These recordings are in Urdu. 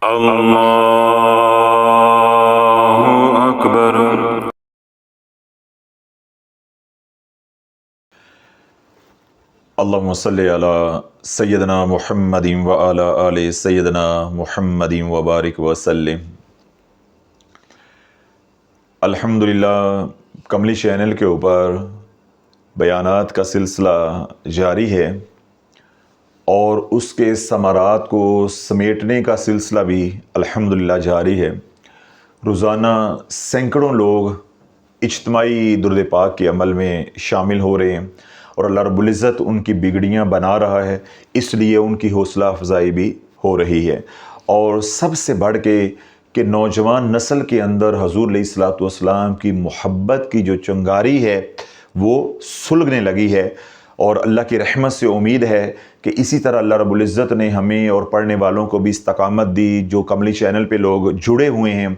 اللہ اکبر۔ اللہم صلی علی سیدنا محمد و علی آل سیدنا محمد وبارک وسلم۔ الحمدللہ کملی چینل کے اوپر بیانات کا سلسلہ جاری ہے اور اس کے ثمرات کو سمیٹنے کا سلسلہ بھی الحمدللہ جاری ہے۔ روزانہ سینکڑوں لوگ اجتماعی درود پاک کے عمل میں شامل ہو رہے ہیں اور اللہ رب العزت ان کی بگڑیاں بنا رہا ہے، اس لیے ان کی حوصلہ افزائی بھی ہو رہی ہے۔ اور سب سے بڑھ کے کہ نوجوان نسل کے اندر حضور علیہ الصلوۃ والسلام کی محبت کی جو چنگاری ہے وہ سلگنے لگی ہے، اور اللہ کی رحمت سے امید ہے کہ اسی طرح اللہ رب العزت نے ہمیں اور پڑھنے والوں کو بھی استقامت دی۔ جو کملی چینل پہ لوگ جڑے ہوئے ہیں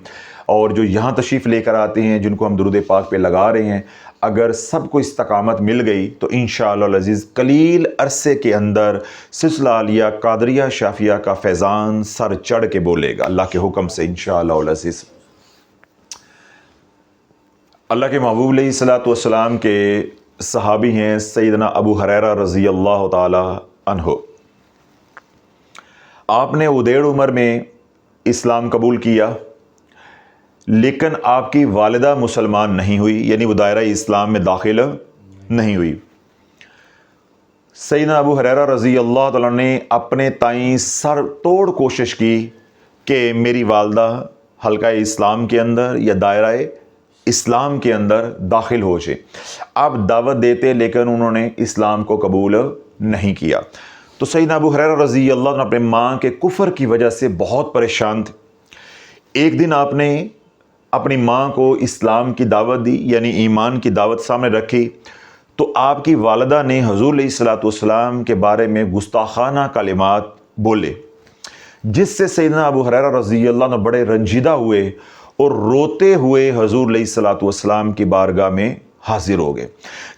اور جو یہاں تشریف لے کر آتے ہیں، جن کو ہم درود پاک پہ لگا رہے ہیں، اگر سب کو استقامت مل گئی تو انشاءاللہ العزیز قلیل عرصے کے اندر سلسلہ عالیہ قادریہ شافیہ کا فیضان سر چڑھ کے بولے گا اللہ کے حکم سے انشاءاللہ العزیز۔ اللہ کے محبوب علیہ الصلوۃ والسلام کے صحابی ہیں سیدنا ابو ہریرہ رضی اللہ تعالی عنہ۔ آپ نے ادیڑ عمر میں اسلام قبول کیا، لیکن آپ کی والدہ مسلمان نہیں ہوئی، یعنی وہ دائرہ اسلام میں داخل نہیں ہوئی۔ سیدنا ابو ہریرہ رضی اللہ تعالیٰ نے اپنے تائیں سر توڑ کوشش کی کہ میری والدہ حلقہ اسلام کے اندر یا دائرہ اسلام کے اندر داخل ہو جائے۔ آپ دعوت دیتے لیکن انہوں نے اسلام کو قبول نہیں کیا۔ تو سیدنا ابو ہریرہ رضی اللہ عنہ اپنے ماں کے کفر کی وجہ سے بہت پریشان تھے۔ ایک دن آپ نے اپنی ماں کو اسلام کی دعوت دی، یعنی ایمان کی دعوت سامنے رکھی، تو آپ کی والدہ نے حضور علیہ الصلوۃ والسلام کے بارے میں گستاخانہ کلمات بولے، جس سے سیدنا ابو ہریرہ رضی اللہ عنہ بڑے رنجیدہ ہوئے اور روتے ہوئے حضور علیہ الصلوۃ والسلام کی بارگاہ میں حاضر ہو گئے۔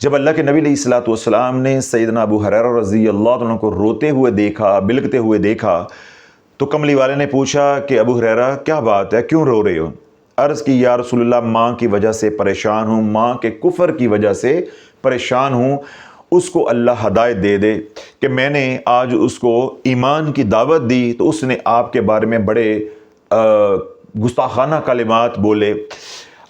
جب اللہ کے نبی علیہ الصلوۃ والسلام نے سیدنا ابو ہریرہ رضی اللہ عنہ کو روتے ہوئے دیکھا، بلکتے ہوئے دیکھا، تو کملی والے نے پوچھا کہ ابو ہریرہ کیا بات ہے، کیوں رو رہے ہو؟ عرض کی یا رسول اللہ ماں کی وجہ سے پریشان ہوں، ماں کے کفر کی وجہ سے پریشان ہوں، اس کو اللہ ہدایت دے دے کہ میں نے آج اس کو ایمان کی دعوت دی تو اس نے آپ کے بارے میں بڑے گستاخانہ کلمات بولے۔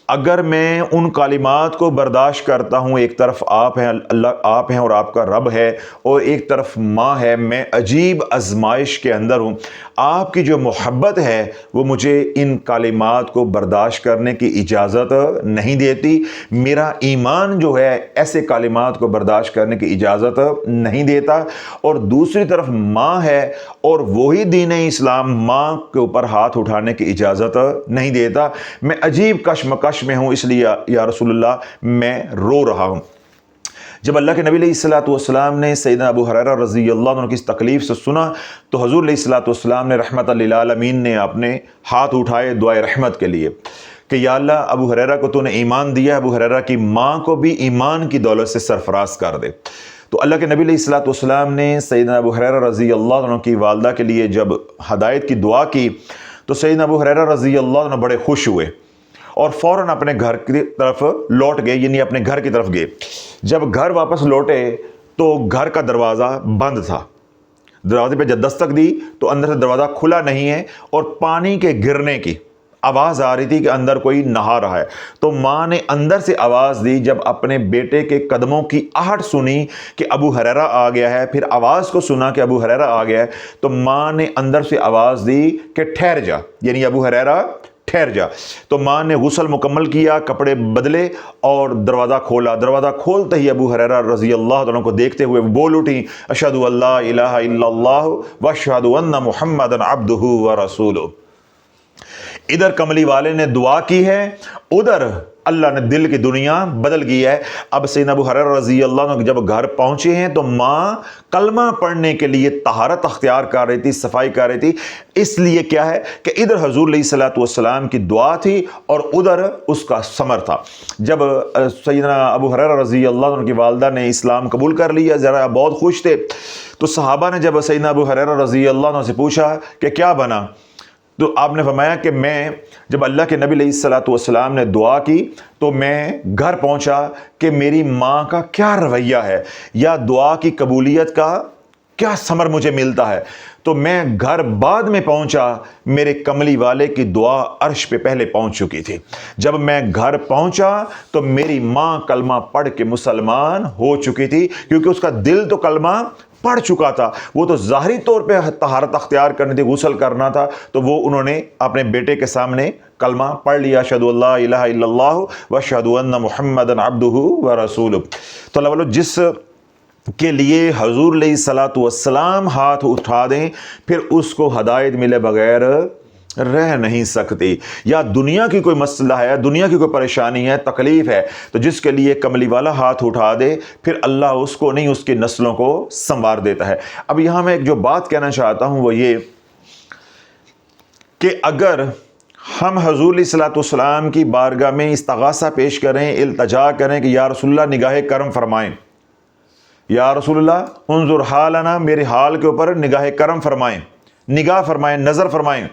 اگر میں ان کلمات کو برداشت کرتا ہوں، ایک طرف آپ ہیں، اللہ آپ ہیں اور آپ کا رب ہے، اور ایک طرف ماں ہے، میں عجیب آزمائش کے اندر ہوں۔ آپ کی جو محبت ہے وہ مجھے ان کلمات کو برداشت کرنے کی اجازت نہیں دیتی، میرا ایمان جو ہے ایسے کلمات کو برداشت کرنے کی اجازت نہیں دیتا، اور دوسری طرف ماں ہے اور وہی دین اسلام ماں کے اوپر ہاتھ اٹھانے کی اجازت نہیں دیتا۔ میں عجیب کشمکش میں ہوں، اس لیے یا رسول اللہ میں رو رہا ہوں۔ جب اللہ کے نبی علیہ الصلوۃ والسلام نے سیدنا ابو ہریرہ رضی اللہ عنہ کی اس تکلیف سے سنا تو حضور علیہ الصلوۃ والسلام نے رحمت للعالمین نے اپنے ہاتھ اٹھائے دعائے رحمت کے لیے کہ یا اللہ ابو ہریرہ کو تو نے ایمان دیا، ابو ہریرہ کی ماں کو بھی ایمان کی دولت سے سرفراز کر دے۔ تو اللہ کے نبی علیہ الصلوۃ والسلام نے سیدنا ابو ہریرہ رضی اللہ عنہ کی والدہ کے لیے جب ہدایت کی دعا کی تو سیدنا ابو ہریرہ رضی اللہ عنہ بڑے خوش ہوئے اور فوراً اپنے گھر کی طرف لوٹ گئے، یعنی اپنے گھر کی طرف گئے۔ جب گھر واپس لوٹے تو گھر کا دروازہ بند تھا۔ دروازے پہ جب دستک دی تو اندر سے دروازہ کھلا نہیں ہے اور پانی کے گرنے کی آواز آ رہی تھی کہ اندر کوئی نہا رہا ہے۔ تو ماں نے اندر سے آواز دی، جب اپنے بیٹے کے قدموں کی آہٹ سنی کہ ابو ہریرہ آ گیا ہے، پھر آواز کو سنا کہ ابو ہریرہ آ گیا ہے، تو ماں نے اندر سے آواز دی کہ ٹھہر جا، یعنی ابو ہریرہ ٹھہر جا۔ تو ماں نے غسل مکمل کیا، کپڑے بدلے اور دروازہ کھولا۔ دروازہ کھولتے ہی ابو ہریرہ رضی اللہ عنہ کو دیکھتے ہوئے بول اٹھی اشہد ان لا الہ الا اللہ واشہد ان محمدا عبدہ ورسولہ۔ ادھر کملی والے نے دعا کی ہے، ادھر اللہ نے دل کی دنیا بدل گئی ہے۔ اب سیدنا ابو ہریرہ رضی اللہ عنہ جب گھر پہنچے ہیں تو ماں کلمہ پڑھنے کے لیے طہارت اختیار کر رہی تھی، صفائی کر رہی تھی، اس لیے کیا ہے کہ ادھر حضور علیہ الصلوۃ والسلام کی دعا تھی اور ادھر اس کا ثمر تھا۔ جب سیدنا ابو ہریرہ رضی اللہ عنہ کی والدہ نے اسلام قبول کر لیا، ذرا بہت خوش تھے، تو صحابہ نے جب سیدنا ابو ہریرہ رضی اللہ عنہ سے پوچھا کہ کیا بنا، تو آپ نے فرمایا کہ میں جب اللہ کے نبی علیہ الصلوۃ والسلام نے دعا کی تو میں گھر پہنچا کہ میری ماں کا کیا رویہ ہے یا دعا کی قبولیت کا کیا ثمر مجھے ملتا ہے. تو میں گھر بعد میں پہنچا، میرے کملی والے کی دعا عرش پہ پہلے پہنچ چکی تھی. جب میں گھر پہنچا تو میری ماں کلمہ پڑھ کے مسلمان ہو چکی تھی، کیونکہ اس کا دل تو کلمہ پڑھ چکا تھا. وہ تو ظاہری طور پہ طہارت اختیار کرنی تھی، غسل کرنا تھا، تو وہ انہوں نے اپنے بیٹے کے سامنے کلمہ پڑھ لیا، اشہدو اللہ الہ الا اللہ واشہدو ان محمدا عبدہ ورسولہ. تو اللہ والو جس کے لیے حضور علیہ الصلوۃ والسلام ہاتھ اٹھا دیں پھر اس کو ہدایت ملے بغیر رہ نہیں سکتی. یا دنیا کی کوئی مسئلہ ہے، دنیا کی کوئی پریشانی ہے، تکلیف ہے، تو جس کے لیے کملی والا ہاتھ اٹھا دے پھر اللہ اس کو نہیں، اس کی نسلوں کو سنوار دیتا ہے. اب یہاں میں ایک جو بات کہنا چاہتا ہوں وہ یہ کہ اگر ہم حضور علیہ الصلوۃ والسلام کی بارگاہ میں استغاثہ پیش کریں، التجا کریں کہ یا رسول اللہ نگاہ کرم فرمائیں، یا رسول اللہ انظر حالنا، میرے حال کے اوپر نگاہ کرم فرمائیں، نگاہ فرمائیں، نظر فرمائیں،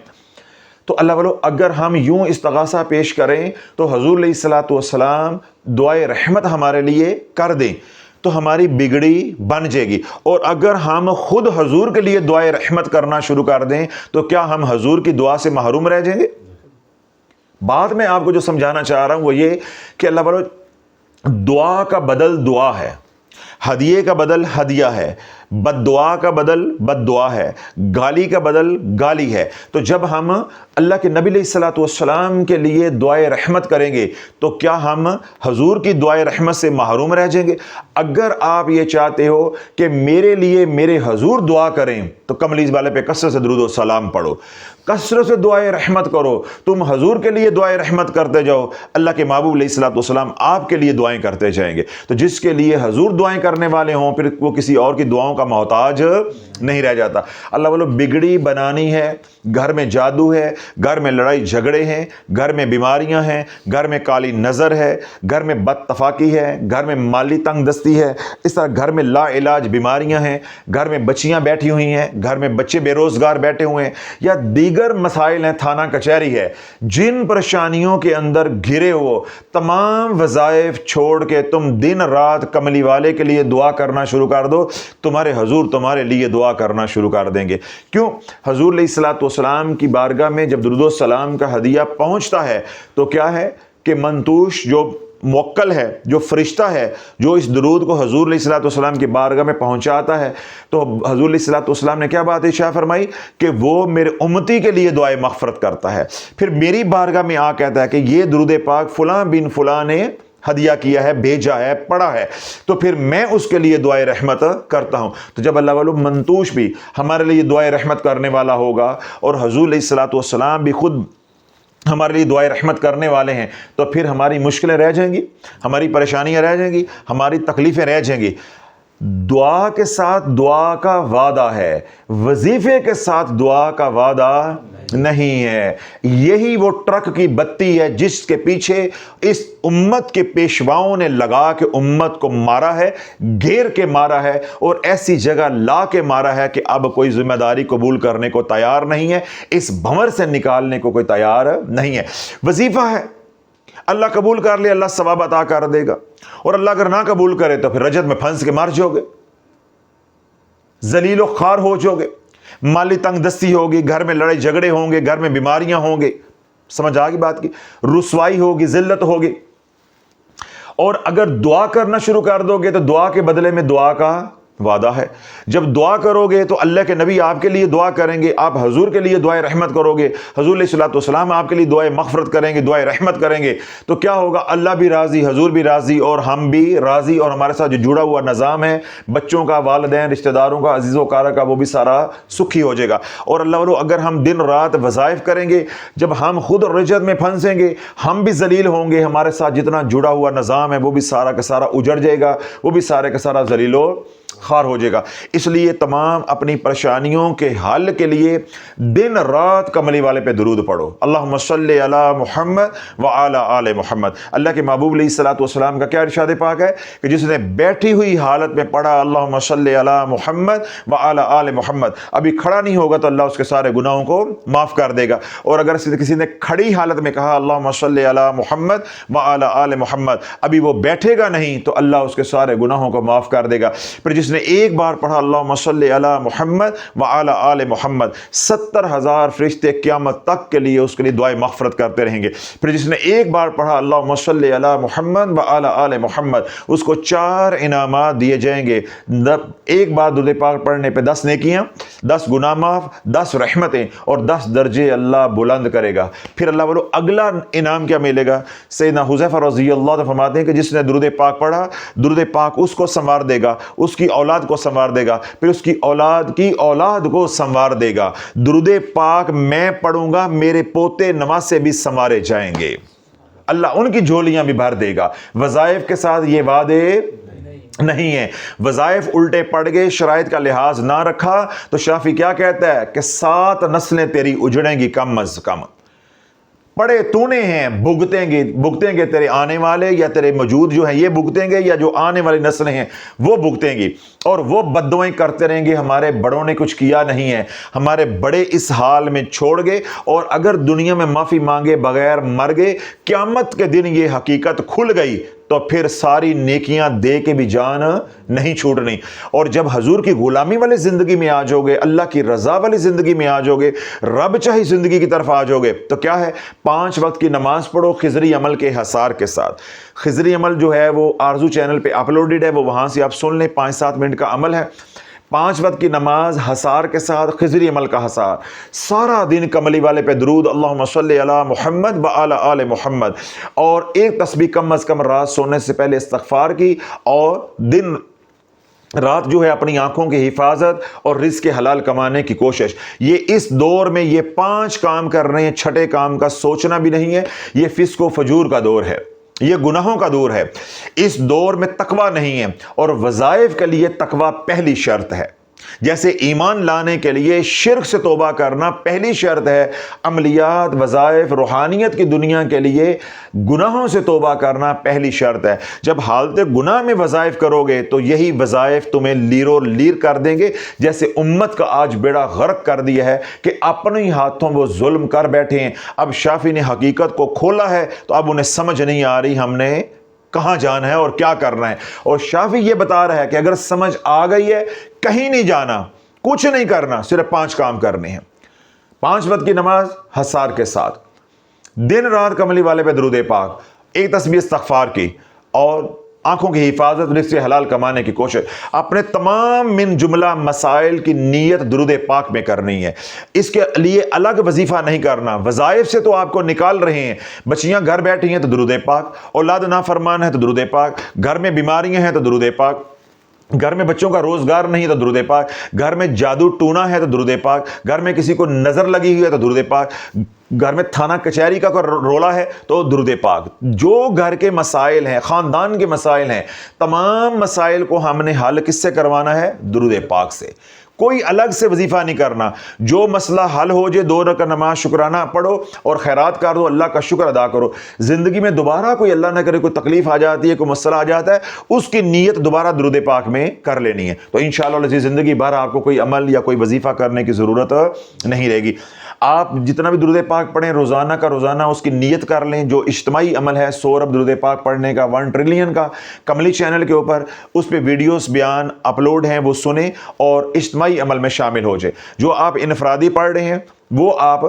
تو اللہ والو اگر ہم یوں استغاثہ پیش کریں تو حضور علیہ الصلوۃ والسلام دعائے رحمت ہمارے لیے کر دیں تو ہماری بگڑی بن جائے گی. اور اگر ہم خود حضور کے لیے دعائے رحمت کرنا شروع کر دیں تو کیا ہم حضور کی دعا سے محروم رہ جائیں گے؟ بعد میں آپ کو جو سمجھانا چاہ رہا ہوں وہ یہ کہ اللہ والو دعا کا بدل دعا ہے، ہدیے کا بدل ہدیہ ہے، بد دعا کا بدل بد دعا ہے، گالی کا بدل گالی ہے. تو جب ہم اللہ کے نبی علیہ الصلوۃ والسلام کے لیے دعائے رحمت کریں گے تو کیا ہم حضور کی دعائے رحمت سے محروم رہ جائیں گے؟ اگر آپ یہ چاہتے ہو کہ میرے لیے میرے حضور دعا کریں تو کملی والے پہ کثرت سے درود و سلام پڑھو، کثرت سے دعائے رحمت کرو، تم حضور کے لیے دعائے رحمت کرتے جاؤ، اللہ کے محبوب علیہ الصلوۃ والسلام آپ کے لیے دعائیں کرتے جائیں گے. تو جس کے لیے حضور دعائیں کرنے والے ہوں پھر وہ کسی اور کی دعاؤں کا محتاج نہیں رہ جاتا. اللہ والو بگڑی بنانی ہے، گھر میں جادو ہے، گھر میں لڑائی جھگڑے ہیں، گھر میں بیماریاں ہیں، گھر میں کالی نظر ہے، گھر میں بدتفاقی ہے، گھر میں مالی تنگ دستی ہے، اس طرح گھر میں لا علاج بیماریاں ہیں، گھر میں بچیاں بیٹھی ہوئی ہیں، گھر میں بچے بے روزگار بیٹھے ہوئے ہیں، یا دیگر مسائل ہیں، تھانہ کچہری ہے، جن پریشانیوں کے اندر گھرے ہو تمام وظائف چھوڑ کے تم دن رات کملی والے کے لیے دعا کرنا شروع کر دو، تمہارے حضور تمہارے لیے دعا کرنا شروع کر دیں گے. کیوں؟ حضور علیہ الصلوۃ والسلام کی بارگاہ میں جب درود و سلام کا ہدیہ پہنچتا ہے تو کیا ہے کہ منتوش جو موکل ہے، جو فرشتہ ہے جو اس درود کو حضور علیہ الصلوۃ والسلام کی بارگاہ میں پہنچاتا ہے، تو حضور علیہ الصلوۃ والسلام نے کیا بات ارشاد فرمائی کہ وہ میرے امتی کے لیے دعائے مغفرت کرتا ہے. پھر میری بارگاہ میں آ کہتا ہے کہ یہ درود پاک فلاں بن فلاں نے ہدیہ کیا ہے، بھیجا ہے، پڑھا ہے، تو پھر میں اس کے لیے دعائے رحمت کرتا ہوں. تو جب اللہ والو منتوش بھی ہمارے لیے دعائے رحمت کرنے والا ہوگا اور حضور علیہ الصلوۃ والسلام بھی خود ہمارے لیے دعائے رحمت کرنے والے ہیں تو پھر ہماری مشکلیں رہ جائیں گی، ہماری پریشانیاں رہ جائیں گی، ہماری تکلیفیں رہ جائیں گی. دعا کے ساتھ دعا کا وعدہ ہے، وظیفے کے ساتھ دعا کا وعدہ نہیں ہے. یہی وہ ٹرک کی بتی ہے جس کے پیچھے اس امت کے پیشواؤں نے لگا کے امت کو مارا ہے، گھیر کے مارا ہے اور ایسی جگہ لا کے مارا ہے کہ اب کوئی ذمہ داری قبول کرنے کو تیار نہیں ہے، اس بھنور سے نکالنے کو کوئی تیار نہیں ہے. وظیفہ ہے، اللہ قبول کر لے اللہ ثواب عطا کر دے گا، اور اللہ اگر نہ قبول کرے تو پھر رجت میں پھنس کے مر جاؤ گے، ذلیل و خوار ہو جاؤ گے، مالی تنگ دستی ہوگی، گھر میں لڑائی جھگڑے ہوں گے، گھر میں بیماریاں ہوں گے، سمجھ آ گئی بات کی، رسوائی ہوگی، ذلت ہوگی. اور اگر دعا کرنا شروع کر دو گے تو دعا کے بدلے میں دعا کا وعدہ ہے. جب دعا کرو گے تو اللہ کے نبی آپ کے لیے دعا کریں گے، آپ حضور کے لیے دعائے رحمت کرو گے، حضور علیہ الصلوۃ والسلام آپ کے لیے دعائے مغفرت کریں گے، دعائے رحمت کریں گے، تو کیا ہوگا؟ اللہ بھی راضی، حضور بھی راضی اور ہم بھی راضی، اور ہمارے ساتھ جو جڑا ہوا نظام ہے بچوں کا، والدین، رشتہ داروں کا، عزیز و کارہ کا، وہ بھی سارا سکھی ہو جائے گا. اور اللہ والو اگر ہم دن رات وظائف کریں گے، جب ہم خود رجت میں پھنسیں گے ہم بھی ذلیل ہوں گے، ہمارے ساتھ جتنا جڑا ہوا نظام ہے وہ بھی سارا کا سارا اجڑ جائے گا، وہ بھی سارے کا سارا ذلیل و خار ہو جائے گا۔ اس لیے تمام اپنی پریشانیوں کے حل کے لیے دن رات کملی والے پہ درود پڑھو۔ اللہم صلی علی محمد وعلی آل محمد۔ اللہ کے محبوب علیہ الصلوۃ والسلام کا کیا ارشاد پاک ہے کہ جس نے بیٹھی ہوئی حالت میں پڑھا اللہم صلی علی محمد وعلی آل محمد، ابھی کھڑا نہیں ہوگا تو اللہ اس کے سارے گناہوں کو معاف کر دے گا، اور اگر کسی نے کھڑی حالت میں کہا اللہم صلی علی محمد وعلی آل محمد، ابھی وہ بیٹھے گا نہیں تو اللہ اس کے سارے گناہوں کو معاف کر دے گا۔ پھر جس نے ایک بار پڑھا اللہم صلی علی محمد وعلی آل محمد، 70,000 فرشتے قیامت تک کے لیے اس کے لیے دعائے مغفرت کرتے رہیں گے۔ پھر جس نے ایک بار پڑھا اللہم صلی علی محمد وعلی آل محمد، اس کو 4 انعامات دیے جائیں گے۔ ایک بار درود پاک پڑھنے پہ 10 نیکیاں، 10 گناہ معاف، 10 رحمتیں اور 10 درجے اللہ بلند کرے گا۔ پھر اللہ بولو اگلا انعام کیا ملے گا؟ سیدنا حذیفہ رضی اللہ عنہ فرماتے ہیں کہ جس نے درود پاک پڑھا، درود پاک اس کو سنوار دے گا، اس کی اولاد کو سنوار دے گا، پھر اس کی اولاد کو سنوار دے گا۔ درود پاک میں پڑھوں گا، میرے پوتے نواسے بھی سنوارے جائیں گے، اللہ ان کی جھولیاں بھی بھر دے گا۔ وظائف کے ساتھ یہ وعدے نہیں ہے۔ وظائف الٹے پڑ گئے، شرائط کا لحاظ نہ رکھا تو شافعی کیا کہتا ہے کہ 7 نسلیں تیری اجڑیں گی کم از کم۔ پڑے تو نے ہیں، بھگتیں گے تیرے آنے والے، یا تیرے موجود جو ہیں یہ بھگتیں گے، یا جو آنے والی نسلیں ہیں وہ بھگتیں گی، اور وہ بددعائیں کرتے رہیں گے ہمارے بڑوں نے کچھ کیا نہیں ہے، ہمارے بڑے اس حال میں چھوڑ گئے، اور اگر دنیا میں معافی مانگے بغیر مر گئے، قیامت کے دن یہ حقیقت کھل گئی تو پھر ساری نیکیاں دے کے بھی جان نہیں چھوٹنی۔ اور جب حضور کی غلامی والی زندگی میں آ جاؤ گے، اللہ کی رضا والی زندگی میں آ جاؤ گے، رب چاہی زندگی کی طرف آ جاؤ گے، تو کیا ہے 5 وقت کی نماز پڑھو خضری عمل کے حصار کے ساتھ۔ خضری عمل جو ہے وہ آرزو چینل پہ اپلوڈڈ ہے، وہ وہاں سے آپ سن لیں، 5-7 منٹ کا عمل ہے۔ 5 وقت کی نماز حصار کے ساتھ، خضری عمل کا حصار، سارا دن کملی والے پہ درود اللہم صلی علی محمد وعلی آل محمد، اور ایک تسبیح کم از کم رات سونے سے پہلے استغفار کی، اور دن رات جو ہے اپنی آنکھوں کی حفاظت اور رزق حلال کمانے کی کوشش۔ یہ اس دور میں یہ 5 کام کر رہے ہیں، 6ٹھے کام کا سوچنا بھی نہیں ہے۔ یہ فسق و فجور کا دور ہے، یہ گناہوں کا دور ہے، اس دور میں تقوی نہیں ہے، اور وظائف کے لیے تقوی پہلی شرط ہے۔ جیسے ایمان لانے کے لیے شرک سے توبہ کرنا پہلی شرط ہے، عملیات، وظائف، روحانیت کی دنیا کے لیے گناہوں سے توبہ کرنا پہلی شرط ہے۔ جب حالت گناہ میں وظائف کرو گے تو یہی وظائف تمہیں لیرو لیر کر دیں گے، جیسے امت کا آج بیڑا غرق کر دیا ہے کہ اپنے ہاتھوں وہ ظلم کر بیٹھے ہیں۔ اب شافعی نے حقیقت کو کھولا ہے تو اب انہیں سمجھ نہیں آ رہی ہم نے کہاں جانا ہے اور کیا کرنا ہے، اور شافعی یہ بتا رہا ہے کہ اگر سمجھ آ گئی ہے، کہیں نہیں جانا، کچھ نہیں کرنا، صرف 5 کام کرنے ہیں۔ 5 وقت کی نماز حصار کے ساتھ، دن رات کملی والے پہ درود پاک، ایک تسبیح استغفار کی، اور آنکھوں کی حفاظت، رزق حلال کمانے کی کوشش۔ اپنے تمام من جملہ مسائل کی نیت درود پاک میں کرنی ہے، اس کے لیے الگ وظیفہ نہیں کرنا۔ وظائف سے تو آپ کو نکال رہے ہیں، بچیاں گھر بیٹھی ہیں تو درود پاک، اولاد نافرمان ہے تو درود پاک، گھر میں بیماریاں ہیں تو درود پاک، گھر میں بچوں کا روزگار نہیں تو درود پاک، گھر میں جادو ٹونا ہے تو درود پاک، گھر میں کسی کو نظر لگی ہوئی ہے تو درود پاک، گھر میں تھانہ کچہری کا کوئی رولا ہے تو درود پاک۔ جو گھر کے مسائل ہیں، خاندان کے مسائل ہیں، تمام مسائل کو ہم نے حل کس سے کروانا ہے؟ درود پاک سے۔ کوئی الگ سے وظیفہ نہیں کرنا۔ جو مسئلہ حل ہو جائے 2 رکعت نماز شکرانہ پڑھو اور خیرات کر دو، اللہ کا شکر ادا کرو۔ زندگی میں دوبارہ کوئی اللہ نہ کرے کوئی تکلیف آ جاتی ہے، کوئی مسئلہ آ جاتا ہے، اس کی نیت دوبارہ درود پاک میں کر لینی ہے، تو انشاءاللہ زندگی بھر آپ کو کوئی عمل یا کوئی وظیفہ کرنے کی ضرورت نہیں رہے گی۔ آپ جتنا بھی درود پاک پڑھیں روزانہ کا روزانہ اس کی نیت کر لیں۔ جو اجتماعی عمل ہے 100 ارب درود پاک پڑھنے کا، 1 ٹریلین کا، کملی چینل کے اوپر اس پہ ویڈیوز بیان اپلوڈ ہیں، وہ سنیں اور اجتماعی عمل میں شامل ہو جائیں۔ جو آپ انفرادی پڑھ رہے ہیں وہ آپ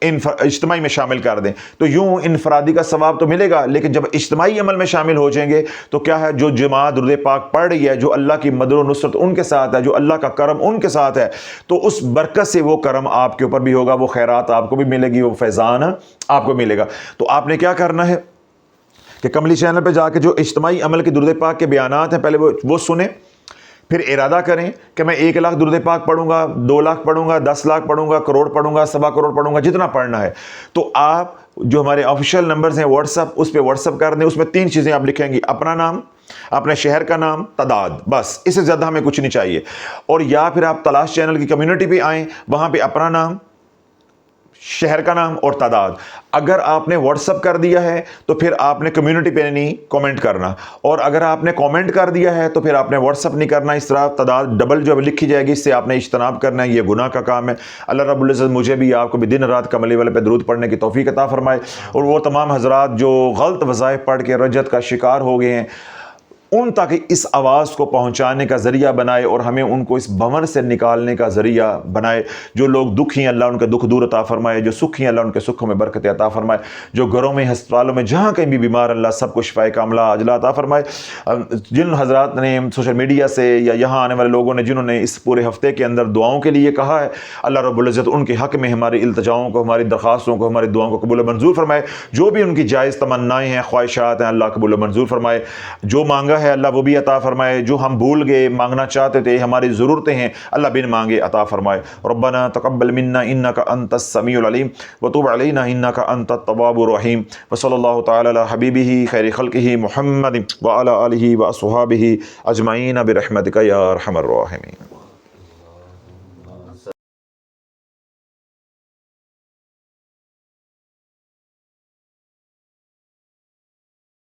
اجتماعی میں شامل کر دیں، تو یوں انفرادی کا ثواب تو ملے گا، لیکن جب اجتماعی عمل میں شامل ہو جائیں گے تو کیا ہے، جو جماعت درود پاک پڑھ رہی ہے، جو اللہ کی مدد و نصرت ان کے ساتھ ہے، جو اللہ کا کرم ان کے ساتھ ہے، تو اس برکت سے وہ کرم آپ کے اوپر بھی ہوگا، وہ خیرات آپ کو بھی ملے گی، وہ فیضان آپ کو ملے گا۔ تو آپ نے کیا کرنا ہے کہ کملی چینل پہ جا کے جو اجتماعی عمل کے درود پاک کے بیانات ہیں پہلے وہ سنیں، پھر ارادہ کریں کہ میں 1 لاکھ درود پاک پڑھوں گا، 2 لاکھ پڑھوں گا، 10 لاکھ پڑھوں گا، کروڑ پڑھوں گا، 1.25 کروڑ پڑھوں گا، جتنا پڑھنا ہے۔ تو آپ جو ہمارے آفیشیل نمبرز ہیں واٹس ایپ، اس پہ واٹس ایپ کر دیں۔ اس میں 3 چیزیں آپ لکھیں گی، اپنا نام، اپنے شہر کا نام، تعداد، بس اس سے زیادہ ہمیں کچھ نہیں چاہیے. اور یا پھر آپ تلاش چینل کی کمیونٹی پہ آئیں، وہاں پہ اپنا نام، شہر کا نام اور تعداد. اگر آپ نے واٹس اپ کر دیا ہے تو پھر آپ نے کمیونٹی پہ نہیں کامنٹ کرنا، اور اگر آپ نے کامنٹ کر دیا ہے تو پھر آپ نے واٹس اپ نہیں کرنا. اس طرح تعداد ڈبل جو لکھی جائے گی، اس سے آپ نے اجتناب کرنا ہے، یہ گناہ کا کام ہے. اللہ رب العزت مجھے بھی آپ کو بھی دن رات کملی والے پہ درود پڑھنے کی توفیق عطا فرمائے، اور وہ تمام حضرات جو غلط وظائف پڑھ کے رجت کا شکار ہو گئے ہیں ان تک اس آواز کو پہنچانے کا ذریعہ بنائے، اور ہمیں ان کو اس بھنور سے نکالنے کا ذریعہ بنائے. جو لوگ دکھی ہیں اللہ ان کے دکھ دور عطا فرمائے، جو سکھی ہیں اللہ ان کے سکھوں میں برکت عطا فرمائے، جو گھروں میں، ہسپتالوں میں، جہاں کہیں بھی بیمار اللہ سب کو شفائے کاملہ عاجلہ عطا فرمائے. جن حضرات نے سوشل میڈیا سے یا یہاں آنے والے لوگوں نے جنہوں نے اس پورے ہفتے کے اندر دعاؤں کے لیے کہا ہے، اللہ رب العزت ان کے حق میں ہماری التجاؤں کو، ہماری درخواستوں کو، ہماری دعاؤں کو قبول و منظور فرمائے. جو بھی ان کی جائز تمنائیں ہیں، خواہشات ہیں، اللہ قبول و منظور فرمائے. جو مانگا ہے اللہ وہ بھی عطا فرمائے، جو ہم بھول گئے مانگنا چاہتے تھے، ہماری ضرورتیں ہیں، اللہ بن مانگے عطا فرمائے. ربنا تقبل منا انک انت السمیع العلیم وتب علینا انک انت التواب الرحیم. وصلی اللہ تعالی علی حبیبہ خیر خلقہ محمد وعلی آلہ واصحابہ اجمعین برحمتک یا ارحم الراحمین.